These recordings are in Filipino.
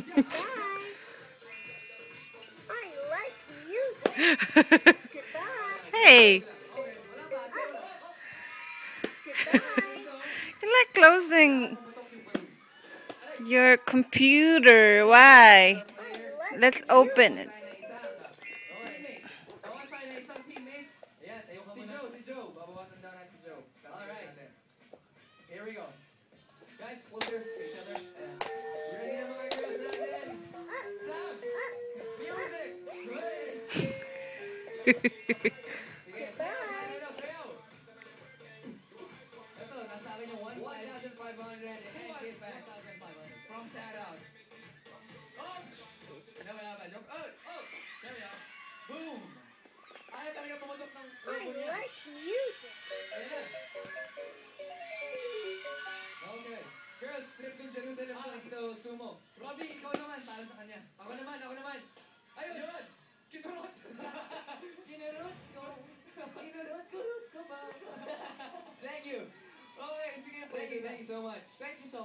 I like music. Hey, you like closing your computer. Why? Let's open it. Here we go. Guys, closer to each other. Ready na mga girls natin? Sam! Music! Please! Sige, sayaw! Sayaw! Ito, nasa akin yung 1,500 and get back from shout out. Oh! Wala ba? Joke? Oh! There we are. Boom! Ayaw talaga pumutok ng logo niya. I like music. Ayan. Okay. Girls, trip to Jerusalem to sumo. Robbie, ikaw naman, para sa kanya. Ako naman. Ayun! Yun! Kinurot! Kinurot ko ka ba? Thank you! Okay, sige. Thank you so much. Thank you so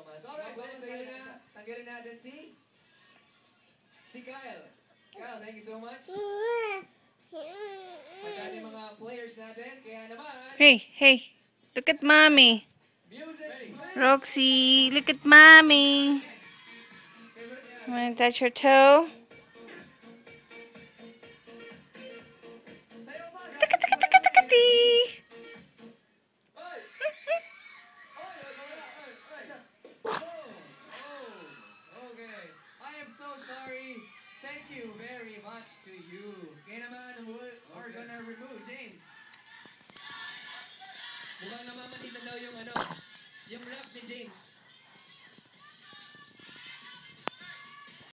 much. Alright, well, sige na. Tanggalin natin si Kyle. Kyle, thank you so much. At yung mga players natin, kaya naman... Hey, look at mommy. Music! Roxy, look at mommy. Wanna touch her toe? Taka-taka-taka-taka-tee. Okay. I am so sorry. Thank you very much to you. Kaya naman, we're gonna remove James. Mukhang namamanita daw yung rap ni James.